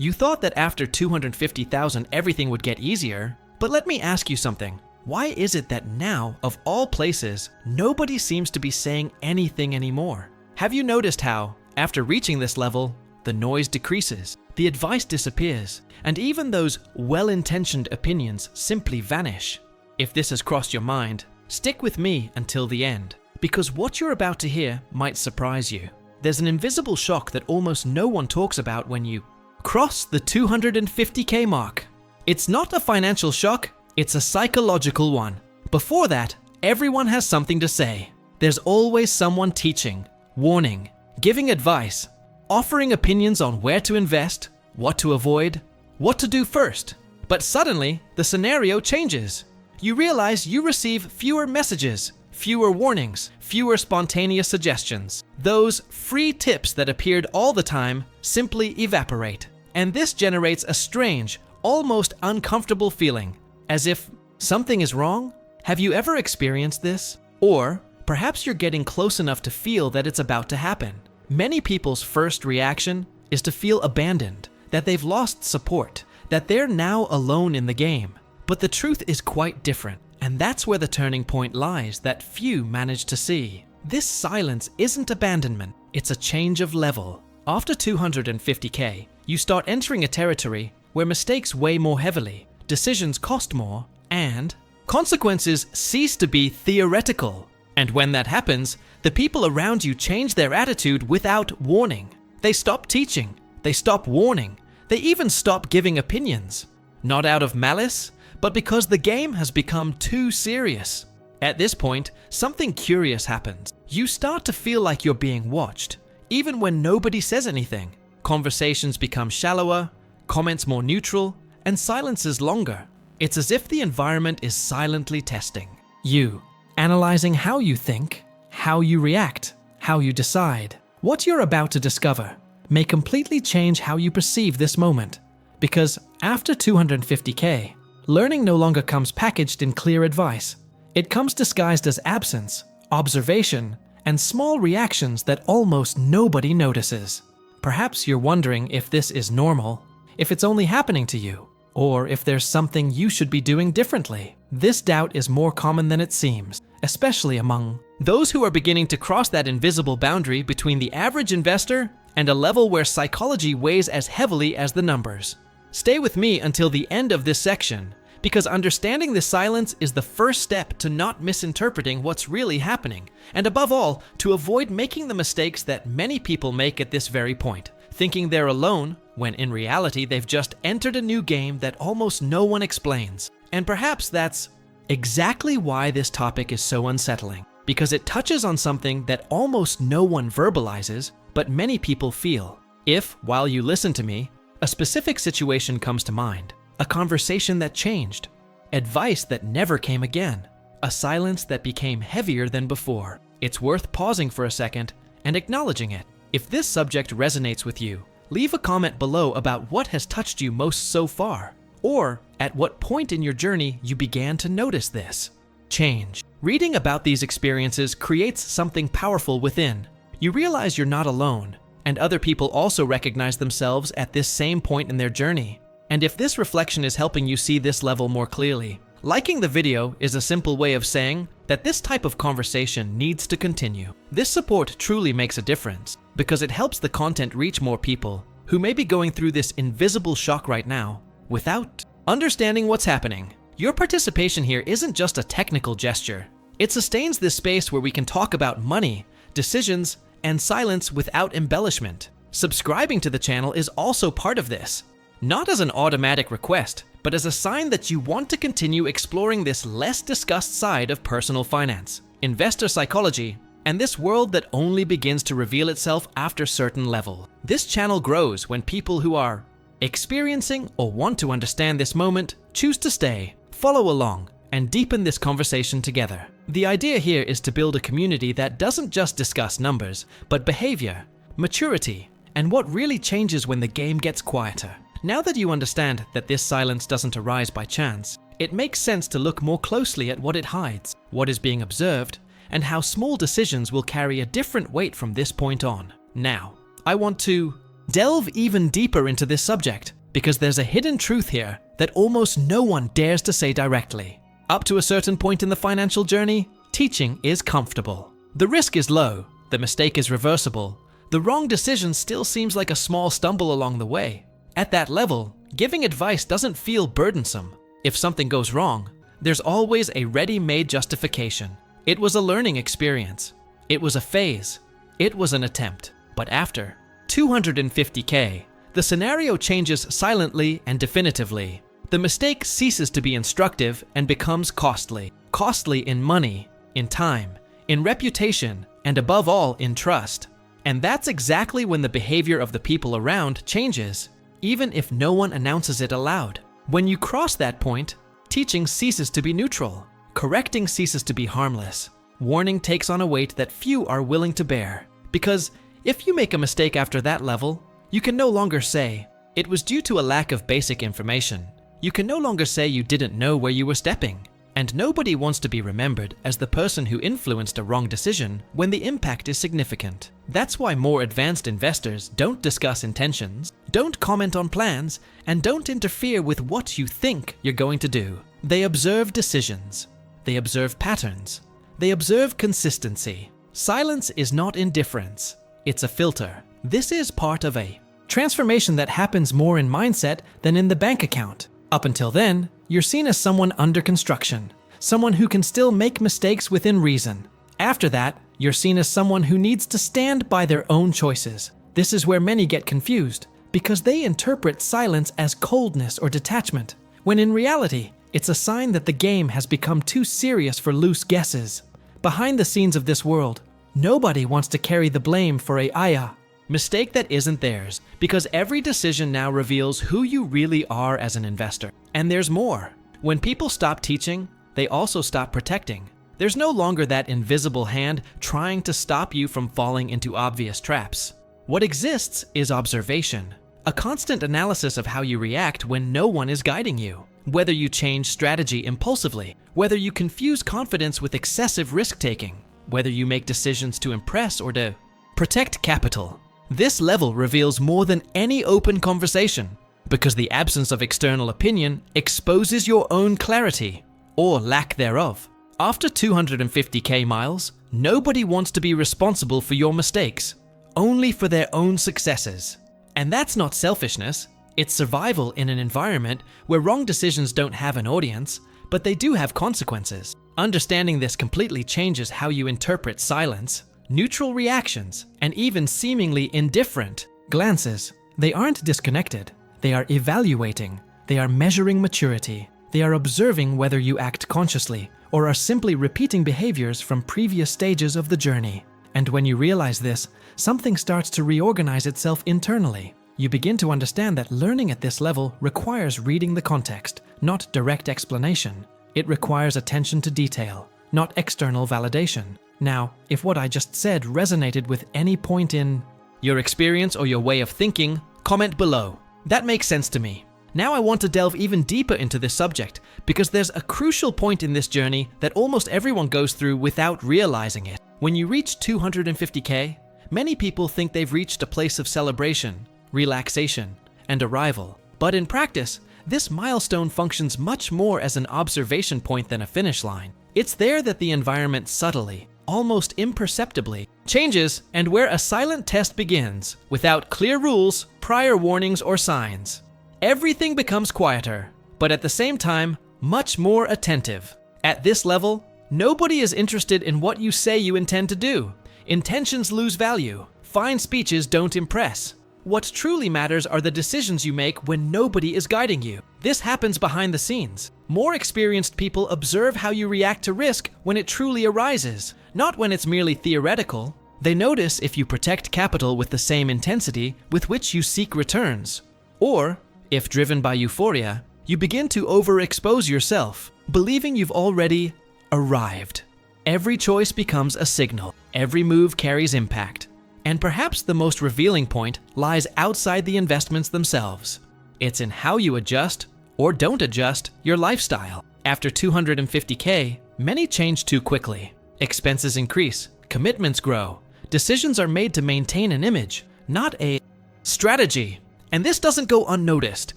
You thought that after 250,000 everything would get easier, but let me ask you something. Why is it that now, of all places, nobody seems to be saying anything anymore? Have you noticed how, after reaching this level, the noise decreases, the advice disappears, and even those well-intentioned opinions simply vanish? If this has crossed your mind, stick with me until the end, because what you're about to hear might surprise you. There's an invisible shock that almost no one talks about when you cross the 250K mark. It's not a financial shock, it's a psychological one. Before that, everyone has something to say. There's always someone teaching, warning, giving advice, offering opinions on where to invest, what to avoid, what to do first. But suddenly, the scenario changes. You realize you receive fewer messages, fewer warnings, fewer spontaneous suggestions. Those free tips that appeared all the time simply evaporate. And this generates a strange, almost uncomfortable feeling, as if something is wrong. Have you ever experienced this? Or perhaps you're getting close enough to feel that it's about to happen. Many people's first reaction is to feel abandoned, that they've lost support, that they're now alone in the game. But the truth is quite different, and that's where the turning point lies that few manage to see. This silence isn't abandonment, it's a change of level. After 250K, you start entering a territory where mistakes weigh more heavily, decisions cost more, and consequences cease to be theoretical. And when that happens, the people around you change their attitude without warning. They stop teaching, they stop warning, they even stop giving opinions. Not out of malice, but because the game has become too serious. At this point, something curious happens. You start to feel like you're being watched, even when nobody says anything. Conversations become shallower, comments more neutral, and silences longer. It's as if the environment is silently testing you, analyzing how you think, how you react, how you decide. What you're about to discover may completely change how you perceive this moment. Because after 250K, learning no longer comes packaged in clear advice. It comes disguised as absence, observation, and small reactions that almost nobody notices. Perhaps you're wondering if this is normal, if it's only happening to you, or if there's something you should be doing differently. This doubt is more common than it seems, especially among those who are beginning to cross that invisible boundary between the average investor and a level where psychology weighs as heavily as the numbers. Stay with me until the end of this section, because understanding this silence is the first step to not misinterpreting what's really happening, and above all, to avoid making the mistakes that many people make at this very point, thinking they're alone, when in reality they've just entered a new game that almost no one explains. And perhaps that's exactly why this topic is so unsettling, because it touches on something that almost no one verbalizes, but many people feel. If, while you listen to me, a specific situation comes to mind, a conversation that changed, advice that never came again, a silence that became heavier than before, it's worth pausing for a second and acknowledging it. If this subject resonates with you, leave a comment below about what has touched you most so far, or at what point in your journey you began to notice this change. Reading about these experiences creates something powerful within. You realize you're not alone, and other people also recognize themselves at this same point in their journey. And if this reflection is helping you see this level more clearly, liking the video is a simple way of saying that this type of conversation needs to continue. This support truly makes a difference because it helps the content reach more people who may be going through this invisible shock right now without understanding what's happening. Your participation here isn't just a technical gesture. It sustains this space where we can talk about money, decisions, and silence without embellishment. Subscribing to the channel is also part of this. Not as an automatic request, but as a sign that you want to continue exploring this less discussed side of personal finance, investor psychology, and this world that only begins to reveal itself after certain level. This channel grows when people who are experiencing or want to understand this moment choose to stay, follow along, and deepen this conversation together. The idea here is to build a community that doesn't just discuss numbers, but behavior, maturity, and what really changes when the game gets quieter. Now that you understand that this silence doesn't arise by chance, it makes sense to look more closely at what it hides, what is being observed, and how small decisions will carry a different weight from this point on. Now, I want to Delve even deeper into this subject, because there's a hidden truth here that almost no one dares to say directly. Up to a certain point in the financial journey, teaching is comfortable. The risk is low, the mistake is reversible, the wrong decision still seems like a small stumble along the way. At that level, giving advice doesn't feel burdensome. If something goes wrong, there's always a ready-made justification. It was a learning experience. It was a phase. It was an attempt. But after 250K, the scenario changes silently and definitively. The mistake ceases to be instructive and becomes costly. Costly in money, in time, in reputation, and above all, in trust. And that's exactly when the behavior of the people around changes, even if no one announces it aloud. When you cross that point, teaching ceases to be neutral. Correcting ceases to be harmless. Warning takes on a weight that few are willing to bear. Because if you make a mistake after that level, you can no longer say, it was due to a lack of basic information. You can no longer say you didn't know where you were stepping. And nobody wants to be remembered as the person who influenced a wrong decision when the impact is significant. That's why more advanced investors don't discuss intentions, don't comment on plans, and don't interfere with what you think you're going to do. They observe decisions. They observe patterns. They observe consistency. Silence is not indifference. It's a filter. This is part of a transformation that happens more in mindset than in the bank account. Up until then, you're seen as someone under construction, someone who can still make mistakes within reason. After that, you're seen as someone who needs to stand by their own choices. This is where many get confused, because they interpret silence as coldness or detachment, when in reality, it's a sign that the game has become too serious for loose guesses. Behind the scenes of this world, nobody wants to carry the blame for a mistake that isn't theirs, because every decision now reveals who you really are as an investor. And there's more. When people stop teaching, they also stop protecting. There's no longer that invisible hand trying to stop you from falling into obvious traps. What exists is observation, a constant analysis of how you react when no one is guiding you. Whether you change strategy impulsively, whether you confuse confidence with excessive risk-taking, whether you make decisions to impress or to protect capital. This level reveals more than any open conversation, because the absence of external opinion exposes your own clarity, or lack thereof. After 250K miles, nobody wants to be responsible for your mistakes, only for their own successes. And that's not selfishness, it's survival in an environment where wrong decisions don't have an audience, but they do have consequences. Understanding this completely changes how you interpret silence, neutral reactions, and even seemingly indifferent glances. They aren't disconnected. They are evaluating. They are measuring maturity. They are observing whether you act consciously or are simply repeating behaviors from previous stages of the journey. And when you realize this, something starts to reorganize itself internally. You begin to understand that learning at this level requires reading the context, not direct explanation. It requires attention to detail, not external validation. Now, if what I just said resonated with any point in your experience or your way of thinking, comment below. That makes sense to me. Now I want to delve even deeper into this subject, because there's a crucial point in this journey that almost everyone goes through without realizing it. When you reach 250K, many people think they've reached a place of celebration, relaxation, and arrival. But in practice, this milestone functions much more as an observation point than a finish line. It's there that the environment subtly, almost imperceptibly, changes, and where a silent test begins, without clear rules, prior warnings, or signs. Everything becomes quieter, but at the same time, much more attentive. At this level, nobody is interested in what you say you intend to do. Intentions lose value. Fine speeches don't impress. What truly matters are the decisions you make when nobody is guiding you. This happens behind the scenes. More experienced people observe how you react to risk when it truly arises, not when it's merely theoretical. They notice if you protect capital with the same intensity with which you seek returns. Or, if driven by euphoria, you begin to overexpose yourself, believing you've already arrived. Every choice becomes a signal. Every move carries impact. And perhaps the most revealing point lies outside the investments themselves. It's in how you adjust or don't adjust your lifestyle. After 250K, many change too quickly. Expenses increase, commitments grow, decisions are made to maintain an image, not a Strategy. And this doesn't go unnoticed.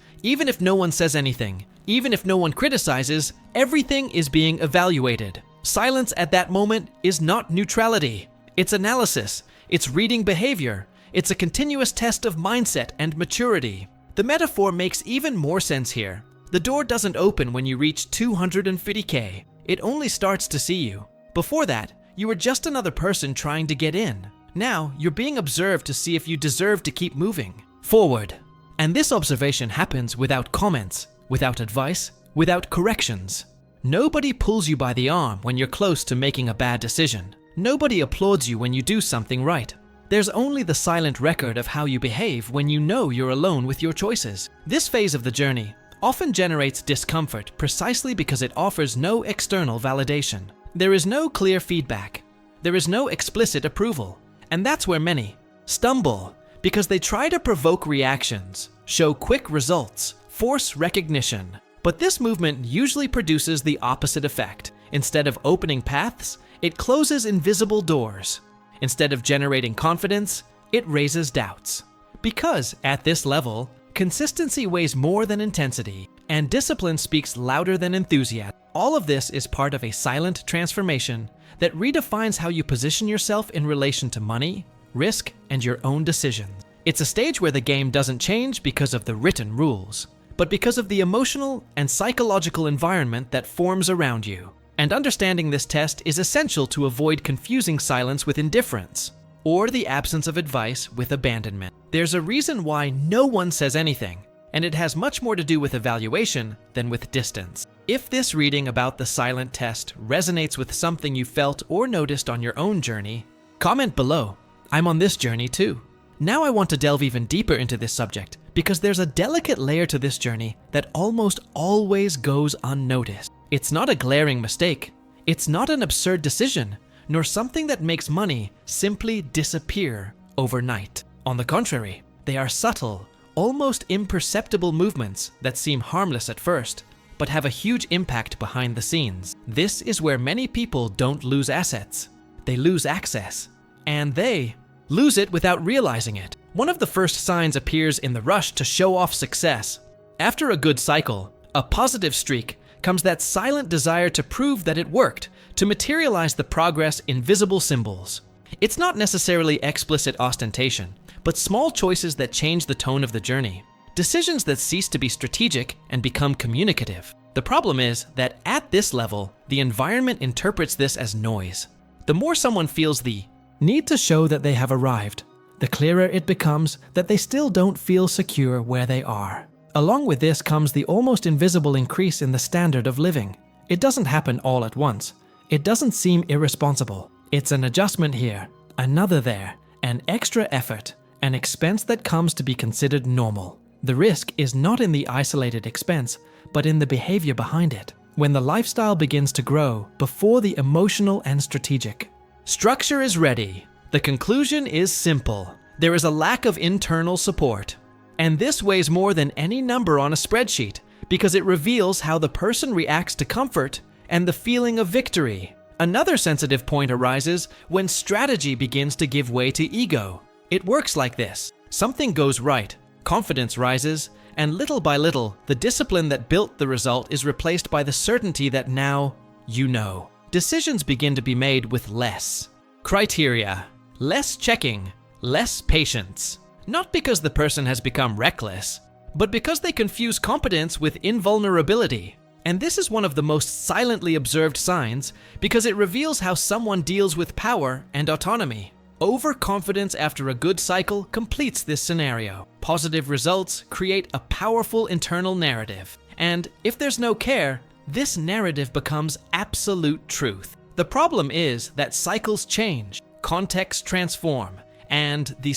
Even if no one says anything, even if no one criticizes, everything is being evaluated. Silence at that moment is not neutrality. It's analysis. It's reading behavior. It's a continuous test of mindset and maturity. The metaphor makes even more sense here. The door doesn't open when you reach 250K. It only starts to see you. Before that, you were just another person trying to get in. Now, you're being observed to see if you deserve to keep moving forward. And this observation happens without comments, without advice, without corrections. Nobody pulls you by the arm when you're close to making a bad decision. Nobody applauds you when you do something right. There's only the silent record of how you behave when you know you're alone with your choices. This phase of the journey often generates discomfort precisely because it offers no external validation. There is no clear feedback. There is no explicit approval. And that's where many stumble, because they try to provoke reactions, show quick results, force recognition. But this movement usually produces the opposite effect. Instead of opening paths, it closes invisible doors. Instead of generating confidence, it raises doubts. Because at this level, consistency weighs more than intensity, and discipline speaks louder than enthusiasm. All of this is part of a silent transformation that redefines how you position yourself in relation to money, risk, and your own decisions. It's a stage where the game doesn't change because of the written rules, but because of the emotional and psychological environment that forms around you. And understanding this test is essential to avoid confusing silence with indifference, or the absence of advice with abandonment. There's a reason why no one says anything, and it has much more to do with evaluation than with distance. If this reading about the silent test resonates with something you felt or noticed on your own journey, comment below. I'm on this journey too. Now I want to delve even deeper into this subject because there's a delicate layer to this journey that almost always goes unnoticed. It's not a glaring mistake. It's not an absurd decision, nor something that makes money simply disappear overnight. On the contrary, they are subtle, almost imperceptible movements that seem harmless at first, but have a huge impact behind the scenes. This is where many people don't lose assets. They lose access, and they lose it without realizing it. One of the first signs appears in the rush to show off success. After a good cycle, a positive streak, comes that silent desire to prove that it worked, to materialize the progress in visible symbols. It's not necessarily explicit ostentation, but small choices that change the tone of the journey. Decisions that cease to be strategic and become communicative. The problem is that at this level, the environment interprets this as noise. The more someone feels the need to show that they have arrived, the clearer it becomes that they still don't feel secure where they are. Along with this comes the almost invisible increase in the standard of living. It doesn't happen all at once. It doesn't seem irresponsible. It's an adjustment here, another there, an extra effort, an expense that comes to be considered normal. The risk is not in the isolated expense, but in the behavior behind it, when the lifestyle begins to grow before the emotional and strategic. Structure is ready. The conclusion is simple. There is a lack of internal support. And this weighs more than any number on a spreadsheet because it reveals how the person reacts to comfort and the feeling of victory. Another sensitive point arises when strategy begins to give way to ego. It works like this. Something goes right, confidence rises, and little by little, the discipline that built the result is replaced by the certainty that now you know. Decisions begin to be made with less criteria, less checking, less patience. Not because the person has become reckless, but because they confuse competence with invulnerability. And this is one of the most silently observed signs because it reveals how someone deals with power and autonomy. Overconfidence after a good cycle completes this scenario. Positive results create a powerful internal narrative. And if there's no care, this narrative becomes absolute truth. The problem is that cycles change, contexts transform, and the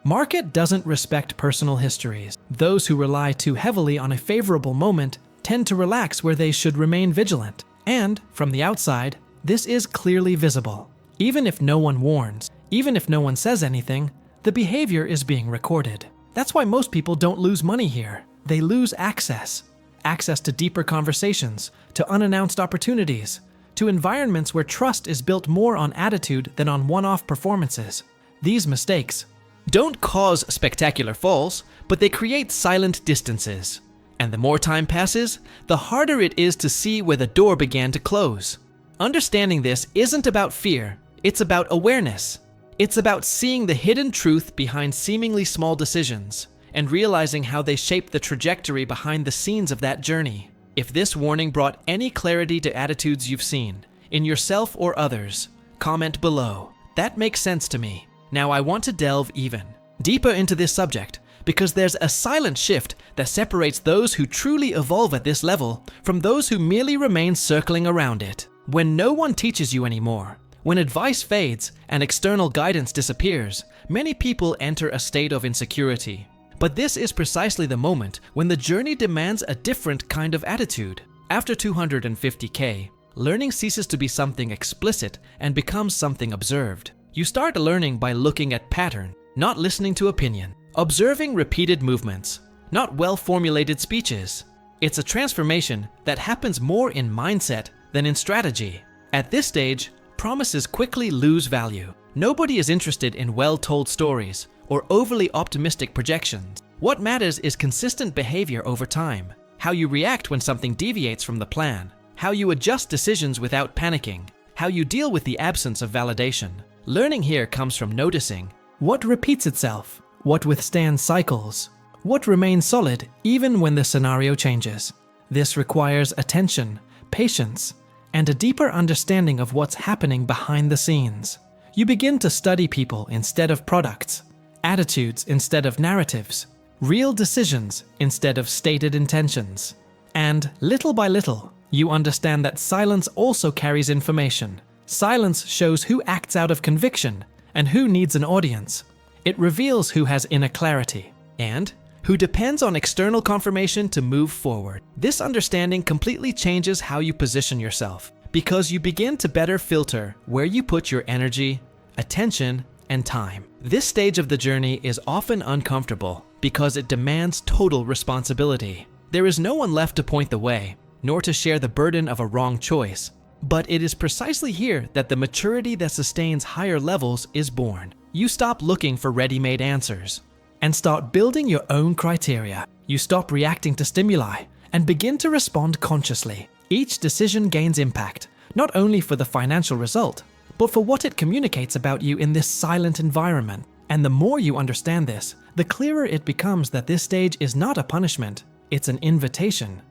market doesn't respect personal histories. Those who rely too heavily on a favorable moment tend to relax where they should remain vigilant. And, from the outside, this is clearly visible. Even if no one warns, even if no one says anything, the behavior is being recorded. That's why most people don't lose money here. They lose access. Access to deeper conversations, to unannounced opportunities, to environments where trust is built more on attitude than on one-off performances. These mistakes don't cause spectacular falls, but they create silent distances. And the more time passes, the harder it is to see where the door began to close. Understanding this isn't about fear, it's about awareness. It's about seeing the hidden truth behind seemingly small decisions and realizing how they shape the trajectory behind the scenes of that journey. If this warning brought any clarity to attitudes you've seen, in yourself or others, comment below. That makes sense to me. Now I want to delve even deeper into this subject because there's a silent shift that separates those who truly evolve at this level from those who merely remain circling around it. When no one teaches you anymore, when advice fades and external guidance disappears, many people enter a state of insecurity. But this is precisely the moment when the journey demands a different kind of attitude. After 250K, learning ceases to be something explicit and becomes something observed. You start learning by looking at pattern, not listening to opinion. Observing repeated movements, not well-formulated speeches. It's a transformation that happens more in mindset than in strategy. At this stage, promises quickly lose value. Nobody is interested in well-told stories or overly optimistic projections. What matters is consistent behavior over time, how you react when something deviates from the plan, how you adjust decisions without panicking, how you deal with the absence of validation. Learning here comes from noticing what repeats itself, what withstands cycles, what remains solid even when the scenario changes. This requires attention, patience, and a deeper understanding of what's happening behind the scenes. You begin to study people instead of products, attitudes instead of narratives, real decisions instead of stated intentions. And little by little, you understand that silence also carries information. Silence shows who acts out of conviction and who needs an audience. It reveals who has inner clarity and who depends on external confirmation to move forward. This understanding completely changes how you position yourself because you begin to better filter where you put your energy, attention, and time. This stage of the journey is often uncomfortable because it demands total responsibility. There is no one left to point the way, nor to share the burden of a wrong choice. But it is precisely here that the maturity that sustains higher levels is born. You stop looking for ready-made answers and start building your own criteria. You stop reacting to stimuli and begin to respond consciously. Each decision gains impact, not only for the financial result, but for what it communicates about you in this silent environment. And the more you understand this, the clearer it becomes that this stage is not a punishment, it's an invitation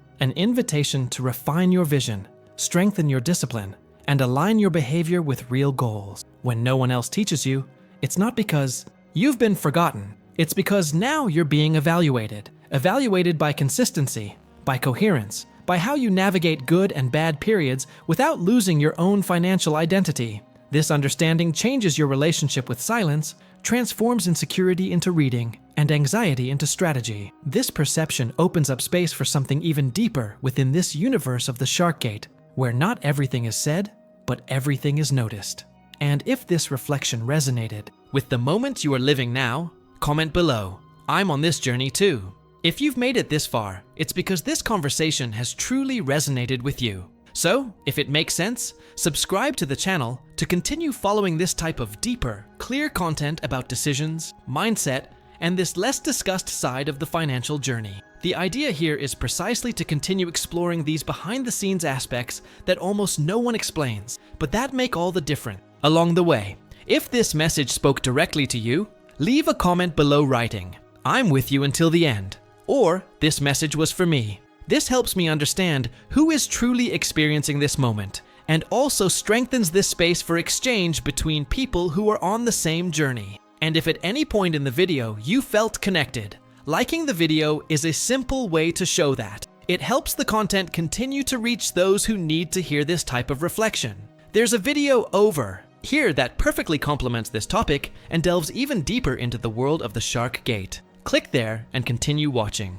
to refine your vision, strengthen your discipline, and align your behavior with real goals. When no one else teaches you, it's not because you've been forgotten. It's because now you're being evaluated by consistency, by coherence, by how you navigate good and bad periods without losing your own financial identity. This understanding changes your relationship with silence, transforms insecurity into reading, and anxiety into strategy. This perception opens up space for something even deeper within this universe of the Shark Gate, where not everything is said, but everything is noticed. And if this reflection resonated with the moment you are living now, comment below. I'm on this journey too. If you've made it this far, it's because this conversation has truly resonated with you. So, if it makes sense, subscribe to the channel to continue following this type of deeper, clear content about decisions, mindset, and this less discussed side of the financial journey. The idea here is precisely to continue exploring these behind-the-scenes aspects that almost no one explains, but that make all the difference along the way. If this message spoke directly to you, leave a comment below writing, "I'm with you until the end," or "This message was for me." This helps me understand who is truly experiencing this moment, and also strengthens this space for exchange between people who are on the same journey. And if at any point in the video you felt connected, liking the video is a simple way to show that. It helps the content continue to reach those who need to hear this type of reflection. There's a video over here that perfectly complements this topic and delves even deeper into the world of the Shark Gate. Click there and continue watching.